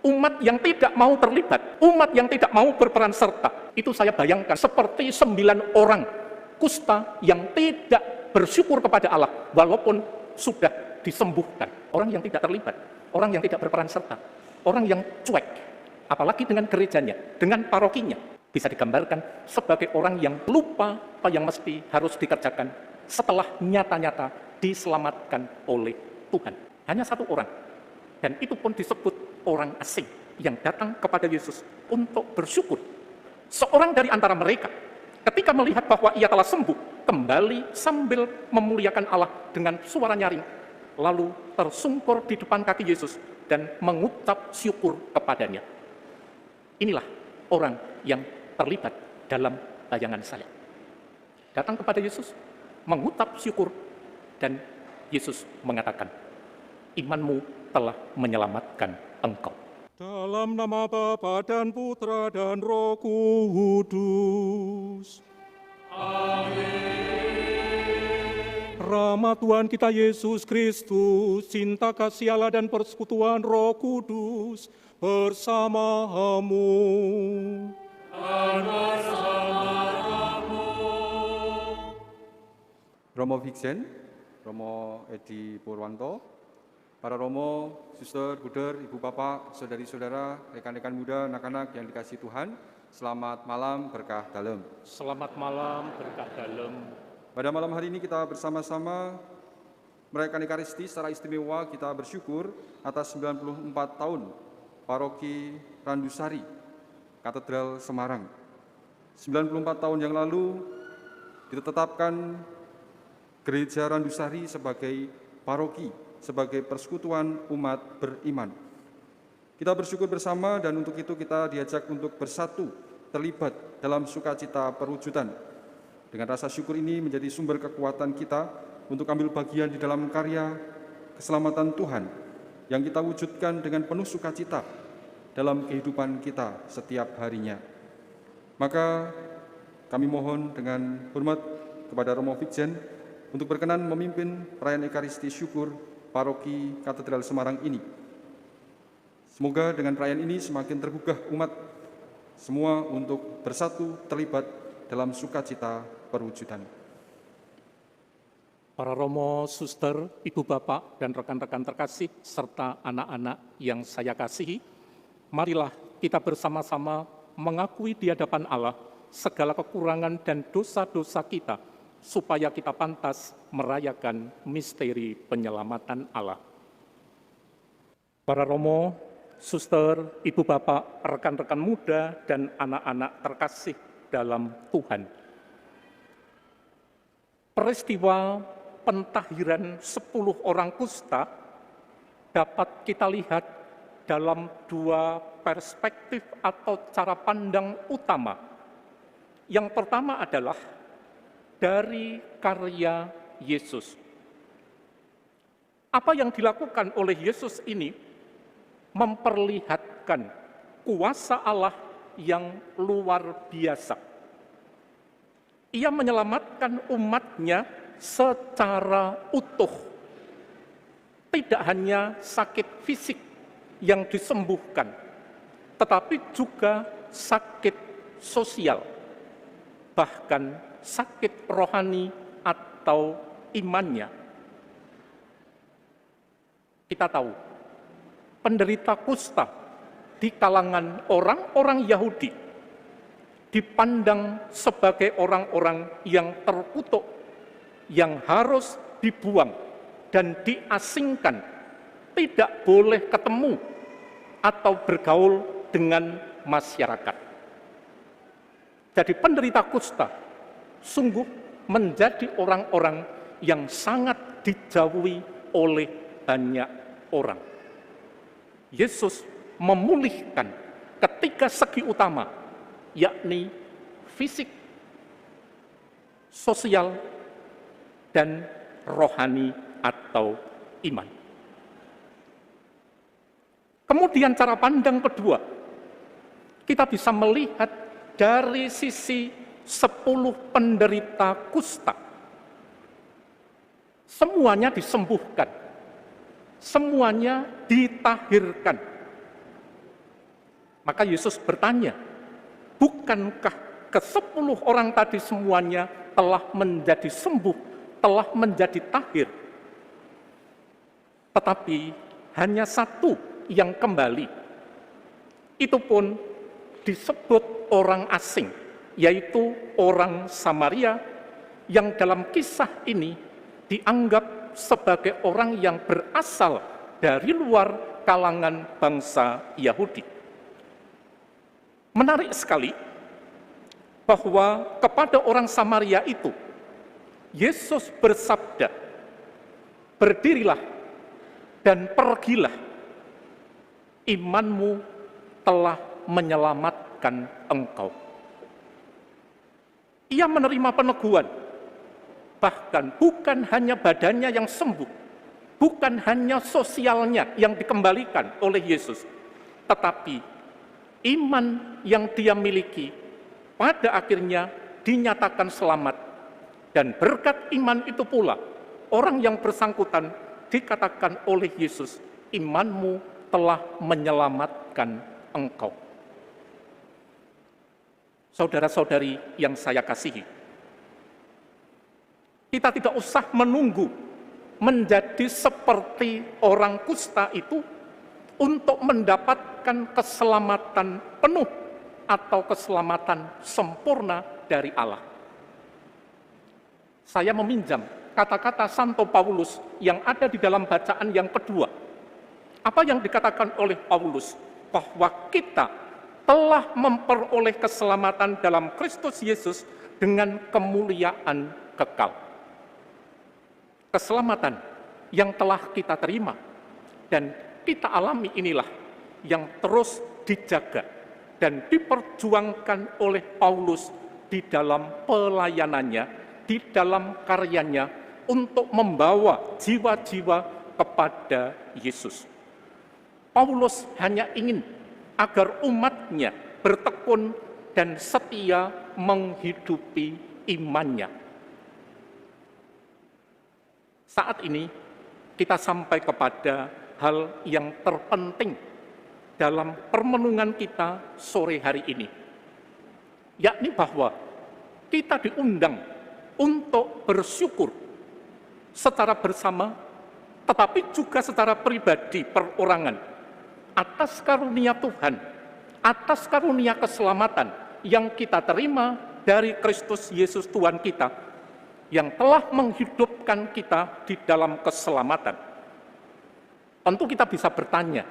Umat yang tidak mau terlibat, umat yang tidak mau berperan serta. Itu saya bayangkan seperti 9 orang kusta yang tidak bersyukur kepada Allah, walaupun sudah disembuhkan. Orang yang tidak terlibat, orang yang tidak berperan serta, orang yang cuek, apalagi dengan gerejanya, dengan parokinya. Bisa digambarkan sebagai orang yang lupa apa yang mesti harus dikerjakan setelah nyata-nyata diselamatkan oleh Tuhan. Hanya 1 orang. Dan itu pun disebut orang asing yang datang kepada Yesus untuk bersyukur. Seorang dari antara mereka, ketika melihat bahwa ia telah sembuh, kembali sambil memuliakan Allah dengan suara nyaring, lalu tersungkur di depan kaki Yesus dan mengucap syukur kepadanya. Inilah orang yang terlibat dalam bayangan saya. Datang kepada Yesus, mengucap syukur, dan Yesus mengatakan, imanmu telah menyelamatkan engkau. Dalam nama Bapa dan Putra dan Roh Kudus. Amin. Rahmat Tuhan kita Yesus Kristus, cinta kasih Allah dan persekutuan Roh Kudus bersamamu. Dan bersama-Mu. Romo Viksen, Romo Edi Purwanto, para Romo, Suster, Buder, Ibu Bapak, Saudari-saudara, rekan-rekan muda, anak-anak yang dikasihi Tuhan, selamat malam berkah dalem. Selamat malam berkah dalem. Pada malam hari ini kita bersama-sama merayakan Ekaristi secara istimewa. Kita bersyukur atas 94 tahun Paroki Randusari, Katedral Semarang. 94 tahun yang lalu ditetapkan Gereja Randusari sebagai paroki, sebagai persekutuan umat beriman. Kita bersyukur bersama dan untuk itu kita diajak untuk bersatu, terlibat dalam sukacita perwujudan. Dengan rasa syukur ini menjadi sumber kekuatan kita untuk ambil bagian di dalam karya keselamatan Tuhan yang kita wujudkan dengan penuh sukacita dalam kehidupan kita setiap harinya. Maka kami mohon dengan hormat kepada Romo Vikjen untuk berkenan memimpin perayaan Ekaristi Syukur Paroki Katedral Semarang ini. Semoga dengan perayaan ini semakin tergugah umat semua untuk bersatu terlibat dalam sukacita perwujudan. Para Romo, Suster, Ibu Bapak, dan rekan-rekan terkasih, serta anak-anak yang saya kasihi, marilah kita bersama-sama mengakui di hadapan Allah segala kekurangan dan dosa-dosa kita, supaya kita pantas merayakan misteri penyelamatan Allah. Para Romo, Suster, Ibu Bapak, rekan-rekan muda, dan anak-anak terkasih dalam Tuhan. Peristiwa pentahiran 10 orang kusta dapat kita lihat dalam 2 perspektif atau cara pandang utama. Yang pertama adalah dari karya Yesus. Apa yang dilakukan oleh Yesus ini memperlihatkan kuasa Allah yang luar biasa. Ia menyelamatkan umatnya secara utuh. Tidak hanya sakit fisik yang disembuhkan, tetapi juga sakit sosial, bahkan sakit rohani atau imannya. Kita tahu, penderita kusta di kalangan orang-orang Yahudi dipandang sebagai orang-orang yang terkutuk, yang harus dibuang dan diasingkan, tidak boleh ketemu atau bergaul dengan masyarakat. Jadi penderita kusta sungguh menjadi orang-orang yang sangat dijauhi oleh banyak orang. Yesus memulihkan ketiga segi utama, yakni fisik, sosial, dan rohani atau iman. Kemudian cara pandang kedua, kita bisa melihat dari sisi 10 penderita kusta. Semuanya disembuhkan, semuanya ditahirkan. Maka Yesus bertanya, bukankah ke-10 orang tadi semuanya telah menjadi sembuh, telah menjadi tahir? Tetapi hanya satu yang kembali. Itu pun disebut orang asing, yaitu orang Samaria, yang dalam kisah ini dianggap sebagai orang yang berasal dari luar kalangan bangsa Yahudi. Menarik sekali bahwa kepada orang Samaria itu, Yesus bersabda, berdirilah dan pergilah, imanmu telah menyelamatkan engkau. Ia menerima peneguhan, bahkan bukan hanya badannya yang sembuh, bukan hanya sosialnya yang dikembalikan oleh Yesus, tetapi iman yang dia miliki pada akhirnya dinyatakan selamat. Dan berkat iman itu pula, orang yang bersangkutan dikatakan oleh Yesus, imanmu telah menyelamatkan engkau. Saudara-saudari yang saya kasihi, kita tidak usah menunggu menjadi seperti orang kusta itu untuk mendapatkan keselamatan penuh atau keselamatan sempurna dari Allah. Saya meminjam kata-kata Santo Paulus yang ada di dalam bacaan yang kedua. Apa yang dikatakan oleh Paulus? Bahwa kita telah memperoleh keselamatan dalam Kristus Yesus dengan kemuliaan kekal. Keselamatan yang telah kita terima dan kita alami inilah yang terus dijaga dan diperjuangkan oleh Paulus di dalam pelayanannya, di dalam karyanya untuk membawa jiwa-jiwa kepada Yesus. Paulus hanya ingin agar umatnya bertekun dan setia menghidupi imannya. Saat ini kita sampai kepada hal yang terpenting dalam permenungan kita sore hari ini, yakni bahwa kita diundang untuk bersyukur secara bersama, tetapi juga secara pribadi, perorangan, atas karunia Tuhan, atas karunia keselamatan yang kita terima dari Kristus Yesus Tuhan kita, yang telah menghidupkan kita di dalam keselamatan. Tentu kita bisa bertanya,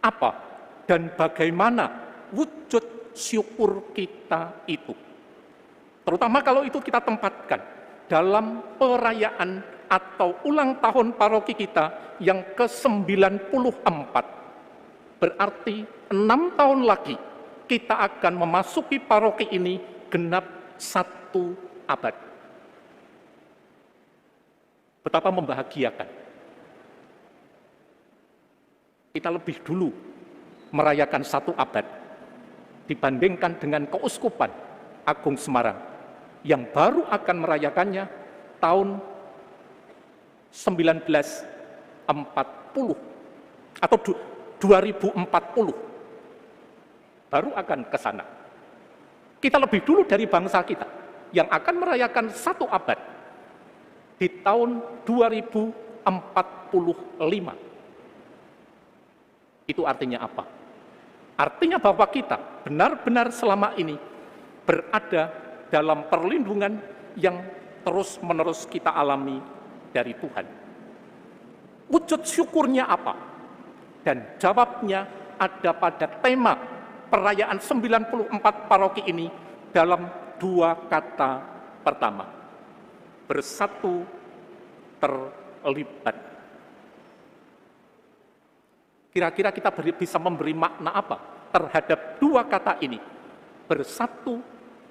apa dan bagaimana wujud syukur kita itu? Terutama kalau itu kita tempatkan dalam perayaan atau ulang tahun paroki kita yang ke-94. Berarti 6 tahun lagi kita akan memasuki paroki ini genap 1 abad. Betapa membahagiakan. Kita lebih dulu merayakan 1 abad dibandingkan dengan Keuskupan Agung Semarang yang baru akan merayakannya tahun 1940 atau 2040 baru akan ke sana. Kita lebih dulu dari bangsa kita yang akan merayakan 1 abad di tahun 2045. Itu artinya apa? Artinya bahwa kita benar-benar selama ini berada dalam perlindungan yang terus-menerus kita alami dari Tuhan. Wujud syukurnya apa? Dan jawabnya ada pada tema perayaan 94 paroki ini dalam 2 kata pertama. Bersatu, terlibat. Kira-kira kita bisa memberi makna apa terhadap 2 kata ini? Bersatu,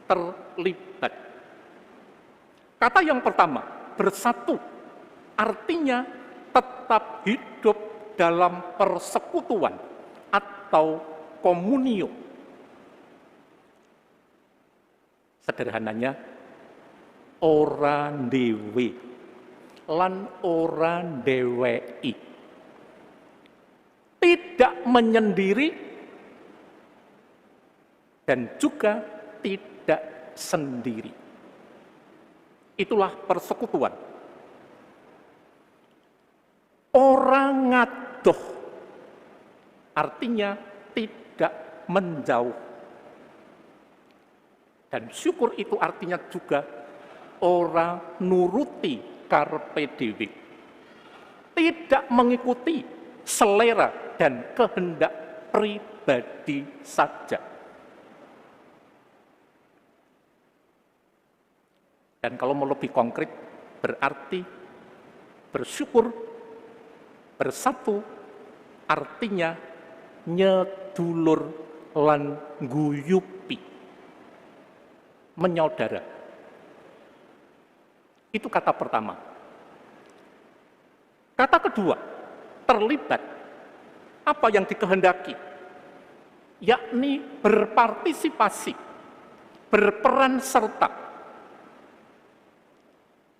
terlibat. Kata yang pertama, bersatu, artinya tetap hidup dalam persekutuan atau komunio. Sederhananya, ora dhewe lan ora dheweki. Tidak menyendiri dan juga tidak sendiri. Itulah persekutuan. Orang ngadoh artinya tidak menjauh. Dan syukur itu artinya juga ora nuruti karpe dewi. Tidak mengikuti selera dan kehendak pribadi saja. Dan kalau mau lebih konkret, berarti bersyukur bersatu artinya nyedulur lan guyupi, menyaudara. Itu kata pertama. Kata kedua, terlibat. Apa yang dikehendaki? Yakni berpartisipasi, berperan serta.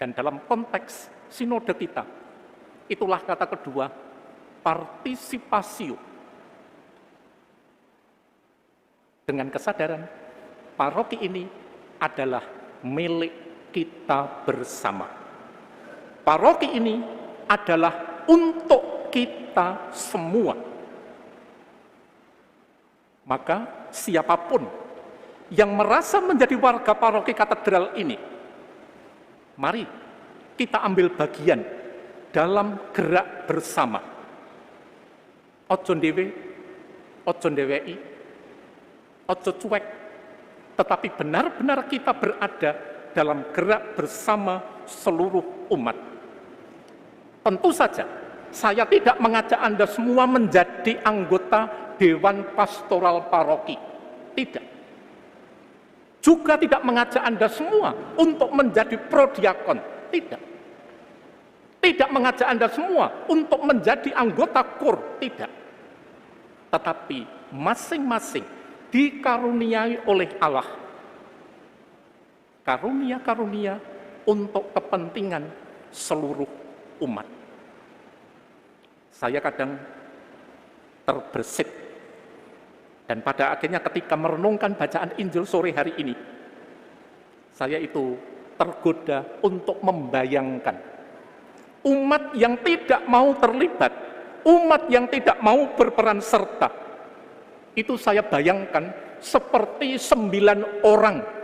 Dan dalam konteks sinode kita, itulah kata kedua, partisipasio. Dengan kesadaran, paroki ini adalah milik kita bersama. Paroki ini adalah untuk kita semua. Maka siapapun yang merasa menjadi warga paroki katedral ini, mari kita ambil bagian dalam gerak bersama. Ojo dhewe, ojo dheweki, ojo cuek, tetapi benar-benar kita berada dalam gerak bersama seluruh umat. Tentu saja, saya tidak mengajak Anda semua menjadi anggota Dewan Pastoral Paroki. Tidak. Juga tidak mengajak Anda semua untuk menjadi prodiakon. Tidak. Tidak mengajak Anda semua untuk menjadi anggota KUR. Tidak. Tetapi masing-masing dikaruniai oleh Allah karunia-karunia untuk kepentingan seluruh umat. Saya kadang terbersit, dan pada akhirnya ketika merenungkan bacaan Injil sore hari ini, saya itu tergoda untuk membayangkan umat yang tidak mau terlibat, umat yang tidak mau berperan serta. Itu saya bayangkan seperti 9 orang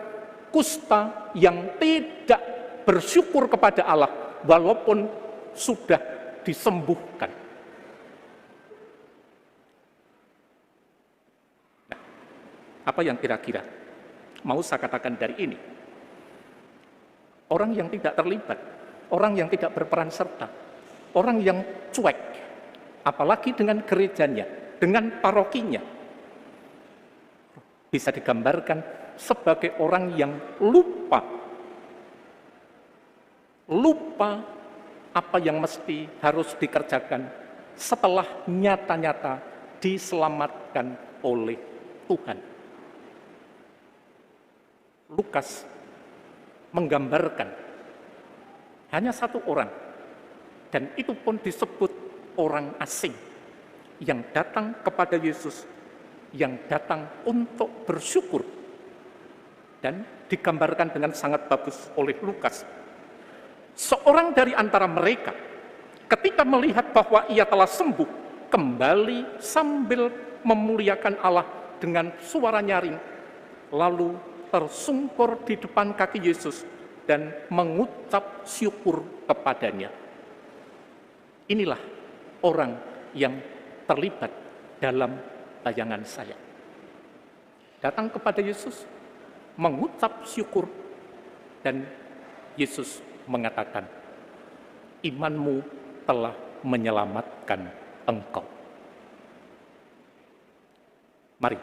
kusta yang tidak bersyukur kepada Allah walaupun sudah disembuhkan. Nah, apa yang kira-kira mau saya katakan dari ini? Orang yang tidak terlibat, orang yang tidak berperan serta, orang yang cuek, apalagi dengan gerejanya, dengan parokinya, bisa digambarkan sebagai orang yang lupa apa yang mesti harus dikerjakan setelah nyata-nyata diselamatkan oleh Tuhan. Lukas menggambarkan hanya satu orang, dan itu pun disebut orang asing yang datang kepada Yesus, yang datang untuk bersyukur, dan digambarkan dengan sangat bagus oleh Lukas. Seorang dari antara mereka ketika melihat bahwa ia telah sembuh, kembali sambil memuliakan Allah dengan suara nyaring, lalu tersungkur di depan kaki Yesus dan mengucap syukur kepadanya. Inilah orang yang terlibat dalam bayangan saya. Datang kepada Yesus, mengucap syukur, dan Yesus mengatakan, imanmu telah menyelamatkan engkau. Mari,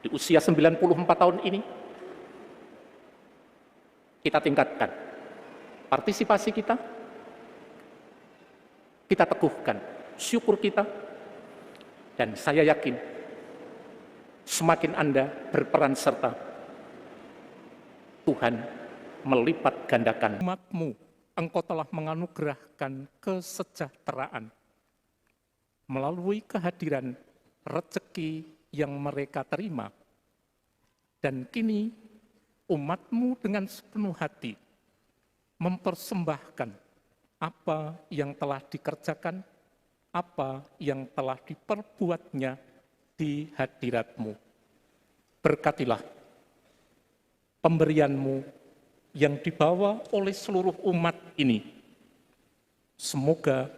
di usia 94 tahun ini, kita tingkatkan partisipasi kita teguhkan syukur kita, dan saya yakin semakin Anda berperan serta, Tuhan melipat gandakan umatmu. Engkau telah menganugerahkan kesejahteraan melalui kehadiran rezeki yang mereka terima Dan kini umat-Mu dengan sepenuh hati mempersembahkan apa yang telah dikerjakan, apa yang telah diperbuatnya di hadirat-Mu. Berkatilah pemberian-Mu yang dibawa oleh seluruh umat ini. Semoga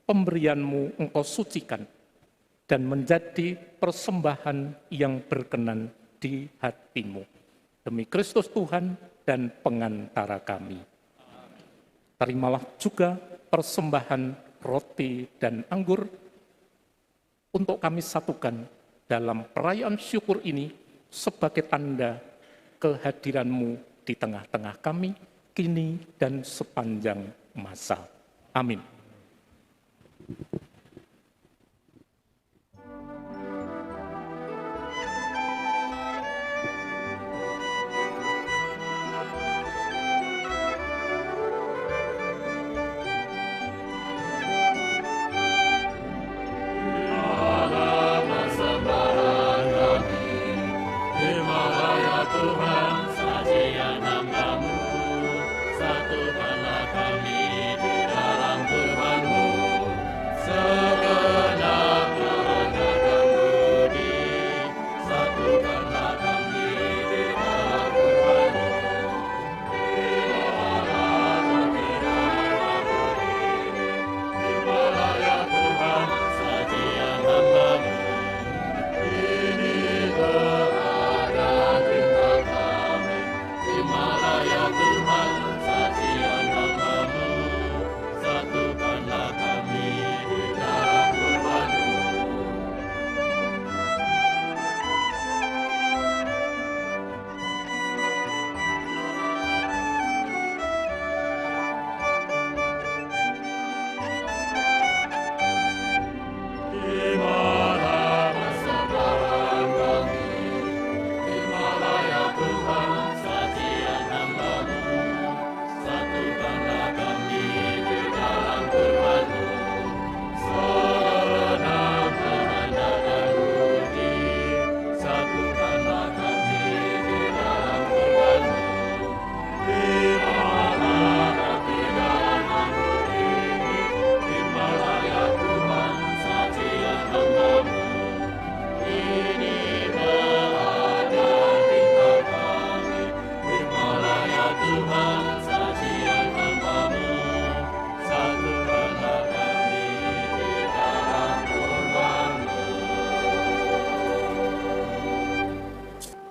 pemberian-Mu Engkau sucikan dan menjadi persembahan yang berkenan di hati-Mu. Demi Kristus Tuhan dan pengantara kami. Terimalah juga persembahan roti dan anggur untuk kami satukan dalam perayaan syukur ini sebagai tanda kehadiran-Mu di tengah-tengah kami, kini dan sepanjang masa. Amin.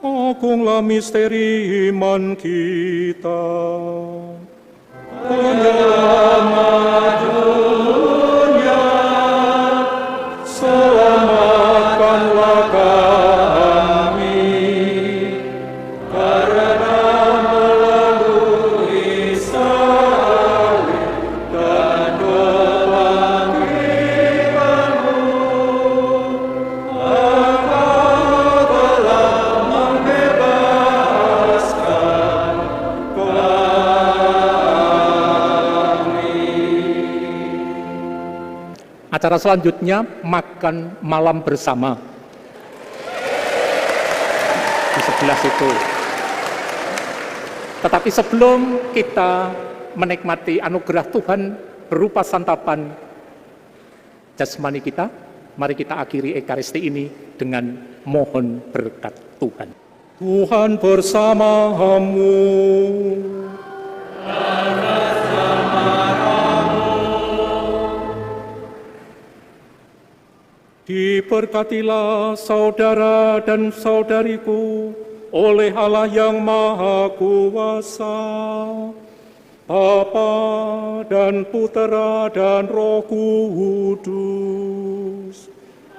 Agunglah misteri iman kita. Penyelamat dunia, selamatkanlah kami, karena melalui salib dan kebangkitan-Mu, Engkau telah membebaskan Acara selanjutnya makan malam bersama. Di sebelah situ. Tetapi sebelum kita menikmati anugerah Tuhan berupa santapan jasmani kita, mari kita akhiri Ekaristi ini dengan mohon berkat Tuhan. Tuhan bersamamu. Diberkatilah saudara dan saudariku oleh Allah yang Maha Kuasa, Bapa dan Putera dan Roh Kudus.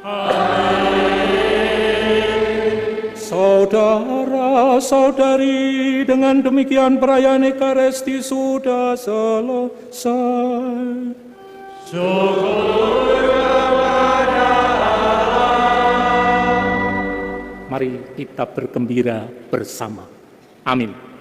Amin. Saudara-saudari, dengan demikian perayaan Ekaristi sudah selesai. Syukur kepada Allah. Mari kita bergembira bersama. Amin.